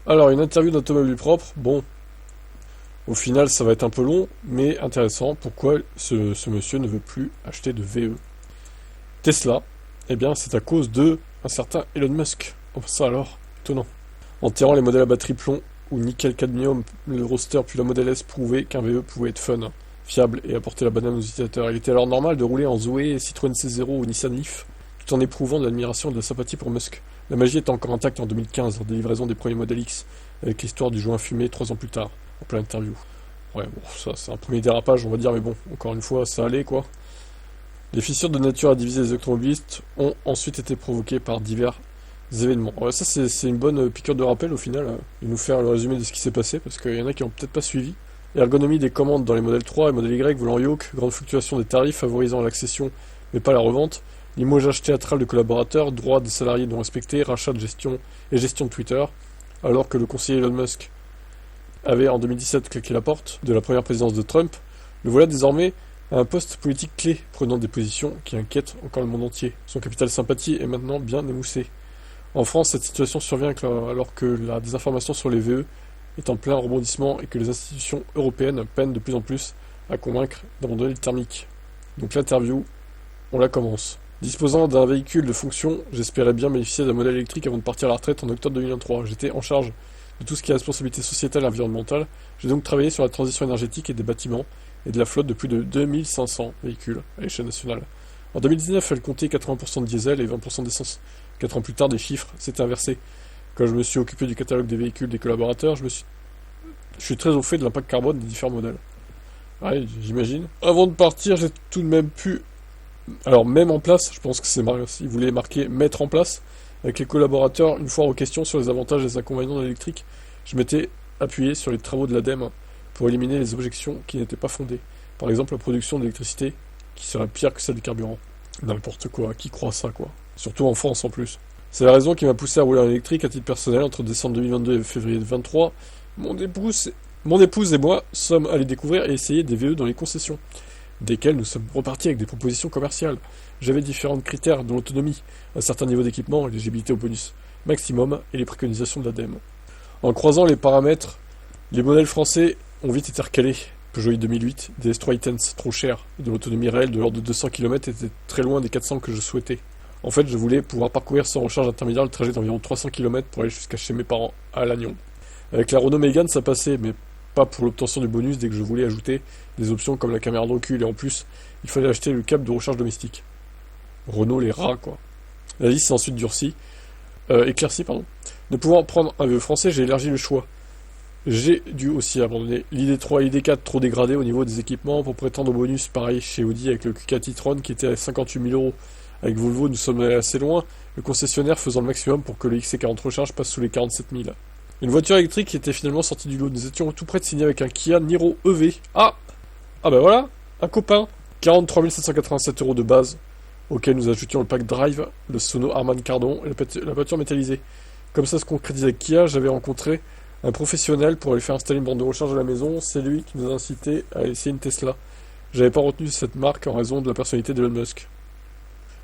Alors, une interview d'un automobile propre, bon, au final, ça va être un peu long, mais intéressant. Pourquoi ce monsieur ne veut plus acheter de VE? Tesla, eh bien, c'est à cause de un certain Elon Musk. Enfin, ça alors, étonnant. Enterrant les modèles à batterie plomb ou nickel-cadmium, le Roadster puis la Model S prouvaient qu'un VE pouvait être fun, fiable et apporter la banane aux utilisateurs. Il était alors normal de rouler en Zoé, Citroën C0 ou Nissan Leaf, tout en éprouvant de l'admiration et de la sympathie pour Musk. La magie était encore intacte en 2015, lors des livraisons des premiers Model X, avec l'histoire du joint fumé 3 ans plus tard, en pleine interview. Ouais, bon, ça c'est un premier dérapage, on va dire, mais bon, encore une fois, ça allait, quoi. Les fissures de nature à diviser les automobilistes ont ensuite été provoquées par divers événements. Ouais, ça c'est une bonne piqûre de rappel au final, de nous faire le résumé de ce qui s'est passé, parce qu'il y en a qui ont peut-être pas suivi. Ergonomie des commandes dans les modèles 3 et modèle Y volant yoke, grande fluctuation des tarifs favorisant l'accession mais pas la revente, limogeage théâtral de collaborateurs, droits des salariés non respectés, rachat de gestion et gestion de Twitter, alors que le conseiller Elon Musk avait en 2017 claqué la porte de la première présidence de Trump, le voilà désormais à un poste politique clé, prenant des positions qui inquiètent encore le monde entier. Son capital sympathie est maintenant bien émoussé. En France, cette situation survient alors que la désinformation sur les VE est en plein rebondissement et que les institutions européennes peinent de plus en plus à convaincre d'abandonner le thermique. Donc l'interview, on la commence. Disposant d'un véhicule de fonction, j'espérais bien bénéficier d'un modèle électrique avant de partir à la retraite en octobre 2023. J'étais en charge de tout ce qui est responsabilité sociétale et environnementale. J'ai donc travaillé sur la transition énergétique et des bâtiments et de la flotte de plus de 2500 véhicules à l'échelle nationale. En 2019, elle comptait 80% de diesel et 20% d'essence. 4 ans plus tard, des chiffres s'étaient inversés. Quand je me suis occupé du catalogue des véhicules des collaborateurs, je suis très au fait de l'impact carbone des différents modèles. Ouais, j'imagine. Avant de partir, j'ai tout de même pu... Alors, même en place, je pense que il voulait marquer mettre en place, avec les collaborateurs, une fois aux questions sur les avantages et les inconvénients de l'électrique, je m'étais appuyé sur les travaux de l'ADEME pour éliminer les objections qui n'étaient pas fondées. Par exemple, la production d'électricité, qui serait pire que celle du carburant. N'importe quoi, qui croit ça, quoi. Surtout en France, en plus. C'est la raison qui m'a poussé à rouler en électrique à titre personnel entre décembre 2022 et février 2023. Mon épouse et moi sommes allés découvrir et essayer des VE dans les concessions, desquelles nous sommes repartis avec des propositions commerciales. J'avais différents critères, dont l'autonomie, un certain niveau d'équipement, l'éligibilité au bonus maximum et les préconisations de l'ADEME. En croisant les paramètres, les modèles français ont vite été recalés. Peugeot i 2008, des S3 Intense trop chers, de l'autonomie réelle de l'ordre de 200 km était très loin des 400 que je souhaitais. En fait, je voulais pouvoir parcourir sans recharge intermédiaire le trajet d'environ 300 km pour aller jusqu'à chez mes parents, à Lannion. Avec la Renault Mégane, ça passait, mais pas pour l'obtention du bonus dès que je voulais ajouter des options comme la caméra de recul, et en plus, il fallait acheter le câble de recharge domestique. Renault les rats, quoi. La liste s'est ensuite éclaircie, pardon. Ne pouvant prendre un VE français, j'ai élargi le choix. J'ai dû aussi abandonner l'ID3 et l'ID4 trop dégradés au niveau des équipements pour prétendre au bonus, pareil chez Audi avec le Q4 e-tron qui était à 58 000 euros. Avec Volvo, nous sommes allés assez loin, le concessionnaire faisant le maximum pour que le XC40 Recharge passe sous les 47 000. Une voiture électrique qui était finalement sortie du lot. Nous étions tout près de signer avec un Kia Niro EV. Ah bah voilà, un copain. 43 787 euros de base, auquel nous ajoutions le pack Drive, le Sono Harman Kardon et la voiture métallisée. Comme ça se concrétise avec Kia, j'avais rencontré un professionnel pour aller faire installer une borne de recharge à la maison. C'est lui qui nous a incité à essayer une Tesla. J'avais pas retenu cette marque en raison de la personnalité d'Elon Musk.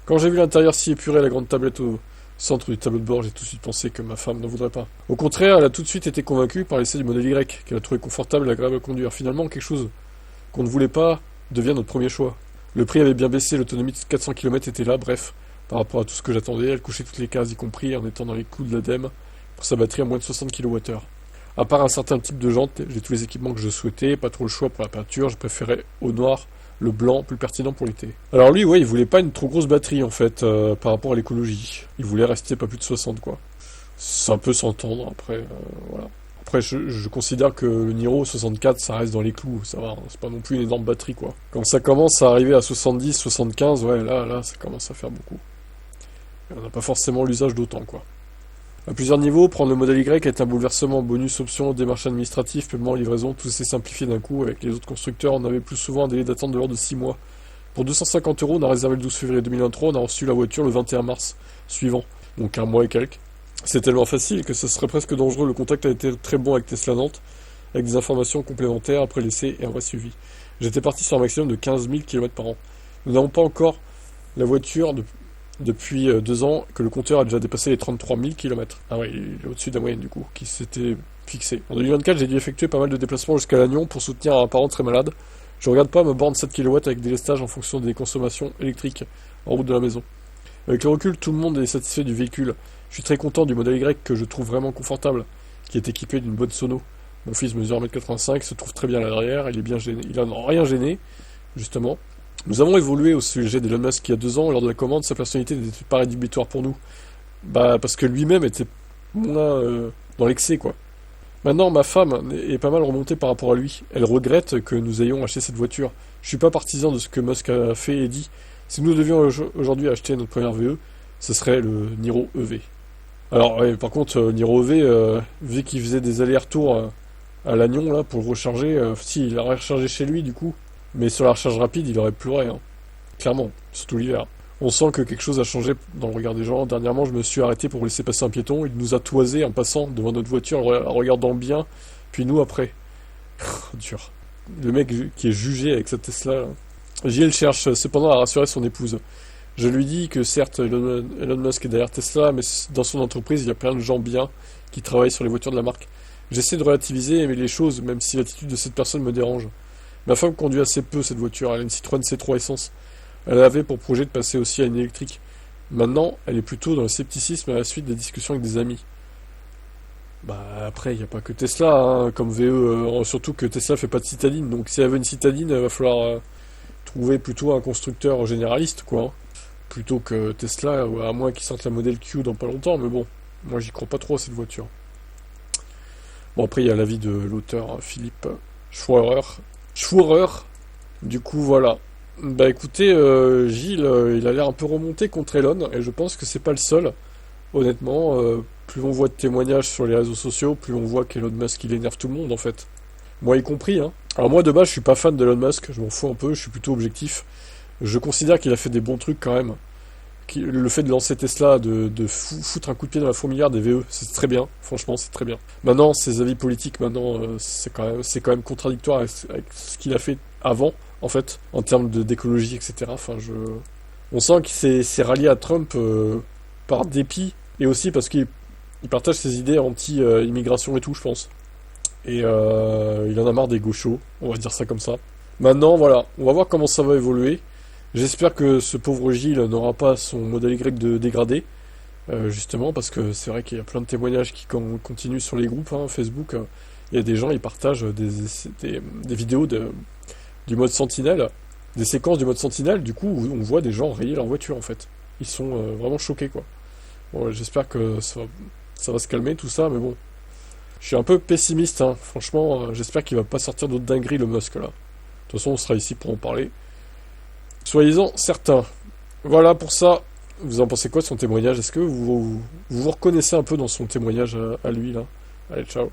Quand j'ai vu l'intérieur si épuré, la grande tablette au centre du tableau de bord, j'ai tout de suite pensé que ma femme n'en voudrait pas. Au contraire, elle a tout de suite été convaincue par l'essai du modèle Y, qu'elle a trouvé confortable et agréable à conduire. Finalement, quelque chose qu'on ne voulait pas devient notre premier choix. Le prix avait bien baissé, l'autonomie de 400 km était là, bref, par rapport à tout ce que j'attendais, elle cochait toutes les cases, y compris en étant dans les clous de l'ADEME, pour sa batterie à moins de 60 kWh. À part un certain type de jante, j'ai tous les équipements que je souhaitais, pas trop le choix pour la peinture, je préférais au noir, le blanc, plus pertinent pour l'été. Alors lui, ouais, il voulait pas une trop grosse batterie, en fait, par rapport à l'écologie. Il voulait rester pas plus de 60, quoi. Ça peut s'entendre, après, voilà. Après, je considère que le Niro 64, ça reste dans les clous, ça va, hein, c'est pas non plus une énorme batterie, quoi. Quand ça commence à arriver à 70, 75, ouais, là, ça commence à faire beaucoup. Et on n'a pas forcément l'usage d'autant, quoi. À plusieurs niveaux, prendre le modèle Y est un bouleversement, bonus, options, démarches administratives, paiement, livraison, tout s'est simplifié d'un coup. Avec les autres constructeurs, on avait plus souvent un délai d'attente de l'ordre de 6 mois. Pour 250 euros, on a réservé le 12 février 2023, on a reçu la voiture le 21 mars suivant, donc un mois et quelques. C'est tellement facile que ce serait presque dangereux, le contact a été très bon avec Tesla Nantes, avec des informations complémentaires après l'essai et un vrai suivi. J'étais parti sur un maximum de 15 000 km par an. Nous n'avons pas encore la voiture depuis 2 ans que le compteur a déjà dépassé les 33 000 km. Ah ouais, il est au-dessus de la moyenne du coup, qui s'était fixé. En 2024, j'ai dû effectuer pas mal de déplacements jusqu'à Lannion pour soutenir un parent très malade. Je regarde pas me borne 7 kW avec des lestages en fonction des consommations électriques en route de la maison. Avec le recul, tout le monde est satisfait du véhicule. Je suis très content du modèle Y que je trouve vraiment confortable, qui est équipé d'une bonne sono. Mon fils mesure 1m85, se trouve très bien à l'arrière, il est bien gêné, il en a rien gêné, justement. Nous avons évolué au sujet d'Elon Musk il y a 2 ans, lors de la commande, sa personnalité n'était pas rédhibitoire pour nous. Bah, parce que lui-même était moins dans l'excès, quoi. Maintenant, ma femme est pas mal remontée par rapport à lui. Elle regrette que nous ayons acheté cette voiture. Je suis pas partisan de ce que Musk a fait et dit. Si nous devions aujourd'hui acheter notre première VE, ce serait le Niro EV. Alors, ouais, par contre, Niro EV, vu qu'il faisait des allers-retours à Lannion, là, pour le recharger, si, il aurait rechargé chez lui, du coup. Mais sur la recharge rapide, il aurait pleuré, hein. Clairement, surtout l'hiver. On sent que quelque chose a changé dans le regard des gens. Dernièrement, je me suis arrêté pour laisser passer un piéton. Il nous a toisé en passant devant notre voiture, en regardant bien, puis nous après. Dur. Le mec qui est jugé avec sa Tesla, là. JL cherche cependant à rassurer son épouse. Je lui dis que certes, Elon Musk est derrière Tesla, mais dans son entreprise, il y a plein de gens bien qui travaillent sur les voitures de la marque. J'essaie de relativiser et aimer les choses, même si l'attitude de cette personne me dérange. Ma femme conduit assez peu cette voiture. Elle a une Citroën C3 Essence. Elle avait pour projet de passer aussi à une électrique. Maintenant, elle est plutôt dans le scepticisme à la suite des discussions avec des amis. Bah après, il n'y a pas que Tesla, hein, comme VE, surtout que Tesla fait pas de citadine. Donc si elle veut une citadine, il va falloir trouver plutôt un constructeur généraliste, quoi, hein. Plutôt que Tesla, à moins qu'ils sortent la Model Q dans pas longtemps, mais bon, moi j'y crois pas trop à cette voiture. Bon, après, il y a l'avis de l'auteur, Philippe Schwörer. Du coup, voilà. Bah écoutez, Gilles, il a l'air un peu remonté contre Elon, et je pense que c'est pas le seul. Honnêtement, plus on voit de témoignages sur les réseaux sociaux, plus on voit qu'Elon Musk il énerve tout le monde en fait. Moi y compris, hein. Alors moi de base je suis pas fan d'Elon Musk, je m'en fous un peu, je suis plutôt objectif. Je considère qu'il a fait des bons trucs quand même. Le fait de lancer Tesla, de foutre un coup de pied dans la fourmilière des VE, c'est très bien, franchement c'est très bien. Maintenant, ses avis politiques, maintenant, c'est quand même contradictoire avec ce qu'il a fait avant, en fait, en termes d'écologie, etc. Enfin, on sent qu'il s'est rallié à Trump par dépit, et aussi parce qu'il partage ses idées anti-immigration et tout, je pense. Et il en a marre des gauchos, on va dire ça comme ça. Maintenant, voilà, on va voir comment ça va évoluer. J'espère que ce pauvre Gilles n'aura pas son modèle Y de dégradé, justement, parce que c'est vrai qu'il y a plein de témoignages qui continuent sur les groupes, hein, Facebook. Il y a des gens, ils partagent des vidéos du mode Sentinelle, des séquences du mode Sentinelle, du coup, où on voit des gens rayer leur voiture, en fait. Ils sont vraiment choqués, quoi. Bon, j'espère que ça va se calmer, tout ça, mais bon. Je suis un peu pessimiste, hein. Franchement, j'espère qu'il va pas sortir d'autres dingueries, le Musk, là. De toute façon, on sera ici pour en parler. Soyez-en certains. Voilà pour ça. Vous en pensez quoi de son témoignage? Est-ce que vous reconnaissez un peu dans son témoignage à lui, là? Allez, ciao.